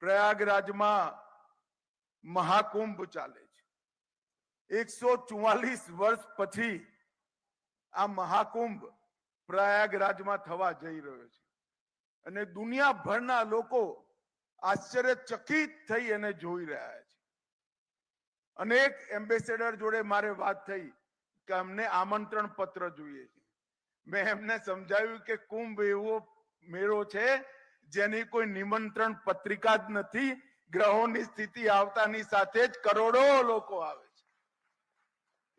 પ્રયાગરાજમાં મહાકુંભ ચાલે છે। 144 વર્ષ પછી આ મહાકુંભ પ્રયાગરાજમાં થવા જઈ રહ્યો છે અને દુનિયાભરના લોકો આશ્ચર્યચકિત થઈ અને જોઈ રહ્યા છે। અનેક એમ્બેસેડર જોડે મારે વાત થઈ કે અમને આમંત્રણ પત્ર જોઈએ છે। મેં એમને સમજાવ્યું કે કુંભ એવો મેળો છે જેની કોઈ નિમંત્રણ પત્રિકા જ નથી। ગ્રહોની સ્થિતિ આવતાની સાથે જ કરોડો લોકો આવે છે।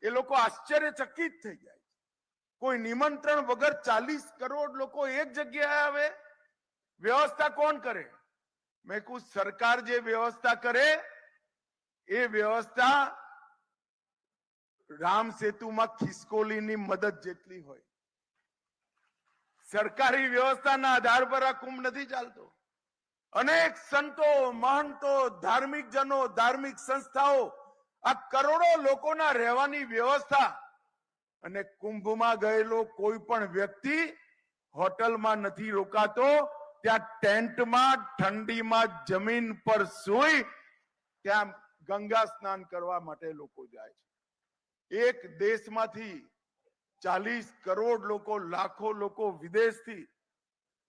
એ લોકો આશ્ચર્યચકિત થઈ જાય છે। કોઈ નિમંત્રણ વગર 40 કરોડ લોકો એક જગ્યાએ આવે, વ્યવસ્થા કોણ કરે? મેં કહ્યું સરકાર જે વ્યવસ્થા કરે એ વ્યવસ્થા રામ સેતુમાં ખિસકોલીની મદદ જેટલી હોય। સરકારી વ્યવસ્થાના આધાર પર આ કુંભ નથી ચાલતો। અનેક સંતો, મહંતો, ધાર્મિક જનો, ધાર્મિક સંસ્થાઓ, આ કરોડો લોકોના રહેવાની વ્યવસ્થા અને કુંભમાં ગયેલો કોઈ પણ વ્યક્તિ હોટલમાં નથી રોકાતો, ત્યાં ટેન્ટમાં ઠંડીમાં જમીન પર સૂઈ ત્યાં ગંગા સ્નાન કરવા માટે લોકો જાય છે। એક દેશમાંથી 40 કરોડ લોકો, લાખો લોકો વિદેશથી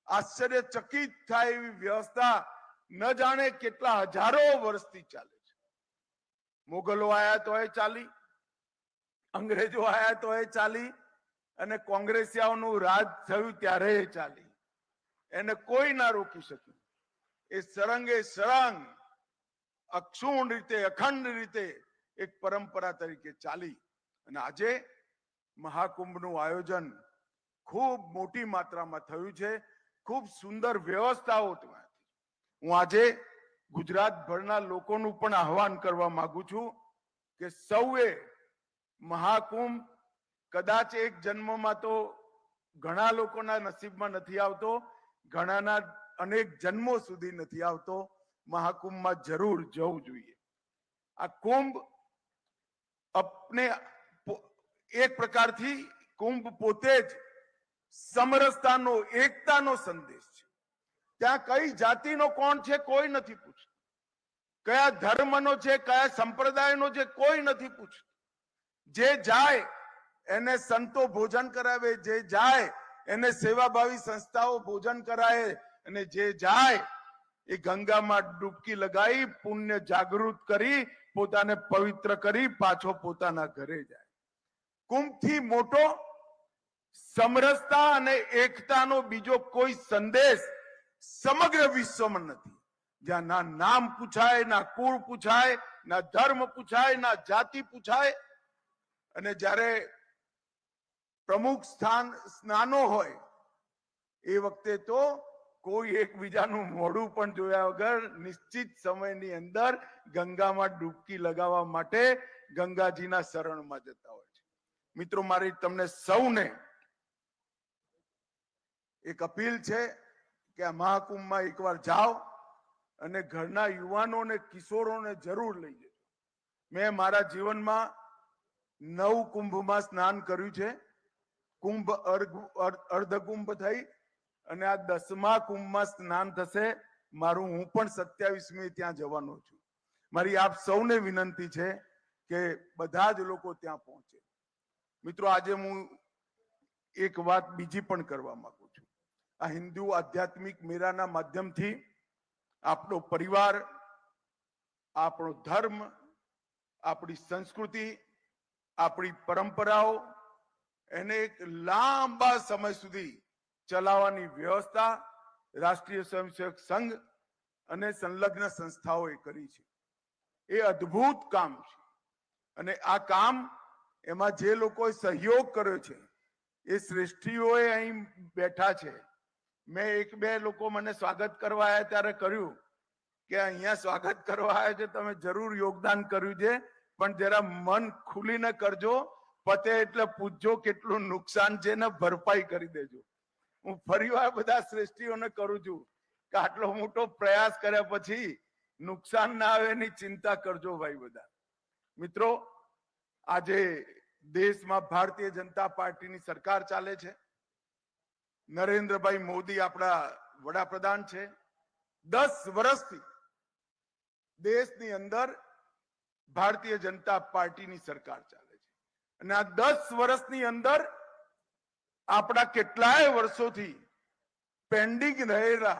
આશ્ચર્યચકિત થાય એવી વ્યવસ્થા ન જાણે કેટલા હજારો વર્ષથી ચાલે છે। મુગલો આયા તોય ચાલી, અંગ્રેજો આયા તોય ચાલી અને કોંગ્રેસિયાઓનું રાજ થયું ત્યારે ચાલી। એને કોઈ ના રોકી શક્યું। એ સળંગે સળંગ અક્ષુણ રીતે, અખંડ રીતે એક પરંપરા તરીકે ચાલી અને આજે મહાકુંભનું આયોજન ખૂબ મોટી માત્રામાં થયું છે। ખૂબ સુંદર વ્યવસ્થાઓ ત્યાં। હું આજે ગુજરાતભરના લોકોનું પણ આહવાન કરવા માંગુ છું કે સૌએ મહાકુંભ કદાચ એક જન્મમાં તો ઘણા લોકોના નસીબમાં નથી આવતો, ઘણાના અનેક જન્મો સુધી નથી આવતો। મહાકુંભમાં જરૂર જવું જોઈએ। આ કુંભ अपने एक प्रकारથી કુંભ પોતે જ સમરસતાનો, એકતાનો સંદેશ છે। ત્યાં કઈ જાતિનો કોણ છે કોઈ નથી પૂછતું, કયા ધર્મનો છે, કયા સંપ્રદાયનો છે કોઈ નથી પૂછતું। જે જાય એને સંતો ભોજન કરાવે, જે જાય એને સેવાભાવી સંસ્થાઓ ભોજન કરાવે અને જે જાય એ ગંગામાં ડૂબકી લગાવી પુણ્ય જાગૃત કરી પોતાને પવિત્ર કરી પાછો પોતાના ઘરે જાય। કુંભથી મોટો સમરસતા અને એકતાનો બીજો કોઈ સંદેશ સમગ્ર વિશ્વમાં નથી। જ્યાં ના નામ પૂછાય, ના કુળ પૂછાય, ના ધર્મ પૂછાય, ના જાતિ પૂછાય અને જ્યારે પ્રમુખ સ્નાનો હોય એ વખતે તો કોઈ એકબીજાનું મોઢું પણ જોયા વગર નિશ્ચિત સમયની અંદર ગંગામાં ડૂબકી લગાવવા માટે ગંગાજીના શરણમાં જતા હોય છે। મિત્રો, મારી તમને સૌને એક અપીલ છે કે આ મહાકુંભમાં એકવાર જાઓ અને ઘરના યુવાનો અને કિશોરોને જરૂર લઈ જજો। મેં મારા જીવનમાં 9 કુંભમાં સ્નાન કર્યું છે। કુંભ અર્ધકુંભ થઈ અને આ 10મા કુંભમાં સ્નાન થશે મારું। હું પણ 27મી ત્યાં જવાનો છું। મારી આપ સૌને વિનંતી છે કે બધા જ લોકો ત્યાં પહોંચે। મિત્રો, આજે હું એક વાત બીજી પણ કરવા માંગુ છું। આ હિન્દુ આધ્યાત્મિક મેળાના માધ્યમથી આપણો પરિવાર, આપણો ધર્મ, આપણી સંસ્કૃતિ, આપણી પરંપરાઓ એને એક લાંબા સમય સુધી ચલાવવાની વ્યવસ્થા રાષ્ટ્રીય સ્વયંસેવક સંઘ અને સંલગ્ન સંસ્થાઓએ કરી છે। એ અદ્ભુત કામ છે અને આ કામ એમાં જે લોકોએ સહયોગ કર્યો છે એ શ્રેષ્ઠીઓએ અહીં બેઠા છે। મેં 1-2 લોકો મને સ્વાગત કરવા આવ્યા ત્યારે કર્યું કે અહીંયા સ્વાગત કરવા આવ્યા છે, તમે જરૂર યોગદાન કર્યું છે પણ જરા મન ખુલીને કરજો, પતે એટલે પૂછજો કેટલું નુકસાન છે ને ભરપાઈ કરી દેજો। હું ફરીવાર બધા શ્રેષ્ઠીઓને કરું છું કે આટલો મોટો પ્રયાસ કર્યા પછી નુકસાન ના આવે એની ચિંતા કરજો ભાઈ બધા। મિત્રો, આજે દેશમાં ભારતીય જનતા પાર્ટીની સરકાર ચાલે છે। નરેન્દ્રભાઈ મોદી આપણા વડાપ્રધાન છે। 10 વર્ષથી દેશની અંદર ભારતીય જનતા પાર્ટીની સરકાર ચાલે છે અને આ 10 વર્ષની અંદર આપણા કેટલાય વર્ષોથી પેન્ડિંગ રહેલા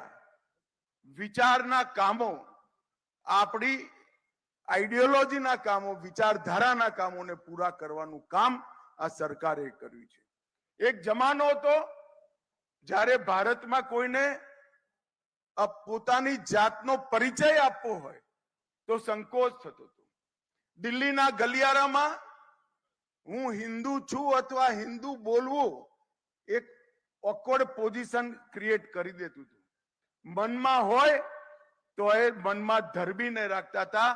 વિચારના કામો, આપણી આઈડિયોલોજીના કામો, વિચારધારાના કામોને પૂરા કરવાનું કામ આ સરકારે કર્યું છે. એક જમાનો હતો જ્યારે ભારતમાં કોઈને પોતાની જાતનો પરિચય આપવો હોય તો સંકોચ થતો હતો. દિલ્હીના ગલિયારામાં હું હિન્દુ છું અથવા હિન્દુ બોલવું એક ઓકવર્ડ પોઝિશન ક્રિએટ કરી દેતું હતું. મનમાં હોય તો એ મનમાં ધરબીને રાખતા હતા,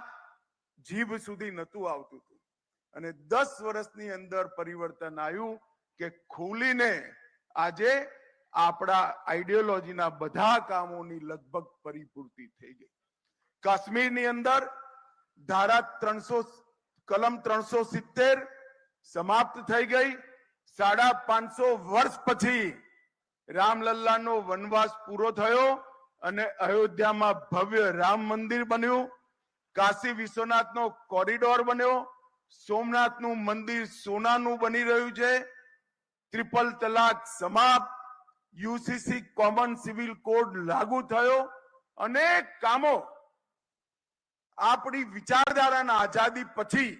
જીભ સુધી નતું આવતું હતું. અને 10 વર્ષની અંદર પરિવર્તન આવ્યું કે ખુલીને આજે આપણા આઈડિયોલોજીના બધા કામોની લગભગ પરિપૂર્તિ થઈ ગઈ. કાશ્મીરની અંદર ધારા 300 કલમ 370 સમાપ્ત થઈ ગઈ. 550 વર્ષ પછી રામલલ્લાનો વનવાસ પૂરો થયો અને અયોધ્યામાં ભવ્ય રામ મંદિર બન્યું. કાશી વિશ્વનાથનો કોરિડોર બન્યો. સોમનાથનું મંદિર સોનાનું બની રહ્યું છે. ટ્રિપલ તલાક સમાપ્ત. યુસીસી કોમન સિવિલ કોડ લાગુ થયો. અનેક કામો આપણી વિચારધારાના આઝાદી પછી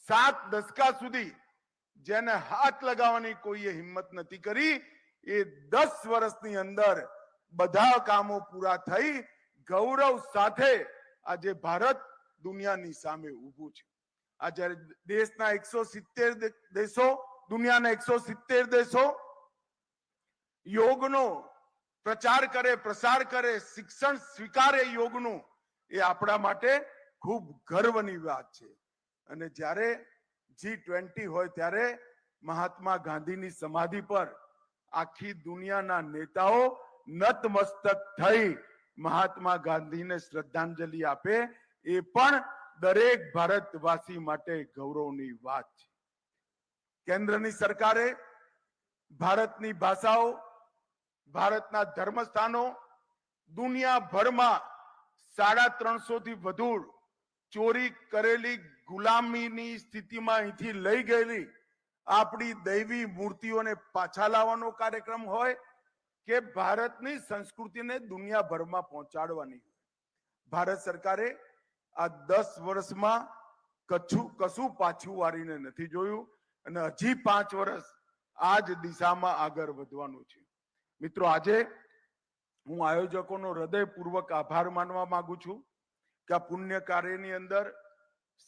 7 દશકા સુધી જેને હાથ લગાવવાની કોઈએ હિંમત નથી કરી, એ 10 વર્ષની અંદર બધા કામો પૂરા થઈ ગૌરવ સાથે આજે ભારત દુનિયાની સામે ઊભું છે. આ જ્યારે દેશના 170 દેશો, દુનિયાના 170 દેશો યોગનો પ્રચાર કરે, પ્રસાર કરે, શિક્ષણ સ્વીકારે યોગનું, એ આપણા માટે ખૂબ ગર્વની વાત છે. અને જ્યારે G20 હોય ત્યારે મહાત્મા ગાંધીની સમાધિ પર આખી દુનિયાના નેતાઓ નતમસ્તક થઈ મહાત્મા ગાંધીને શ્રદ્ધાંજલિ આપે, એ પણ દરેક ભારતવાસી માટે ગૌરવની વાત છે. કેન્દ્રની સરકારે ભારતની ભાષાઓ, ભારતના ધર્મસ્થાનો, દુનિયાભરમાં 350 થી વધુ ચોરી કરેલી ગુલામીની સ્થિતિમાં અહીંથી લઈ ગયેલી આપણી દૈવી મૂર્તિઓને પાછા લાવવાનો કાર્યક્રમ હોય કે ભારતની સંસ્કૃતિને દુનિયાભરમાં પહોંચાડવાની હોય, ભારત સરકારે આ 10 વર્ષમાં કશું પાછું વાળીને નથી જોયું અને હજી 5 વર્ષ આ જ દિશામાં આગળ વધવાનું છે. મિત્રો, આજે હું આયોજકોનો હૃદયપૂર્વક આભાર માનવા માંગુ છું કે આ પુણ્ય કાર્યની અંદર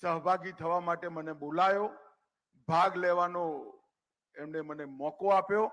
સહભાગી થવા માટે મને બોલાયો, ભાગ લેવાનો એમણે મને મોકો આપ્યો.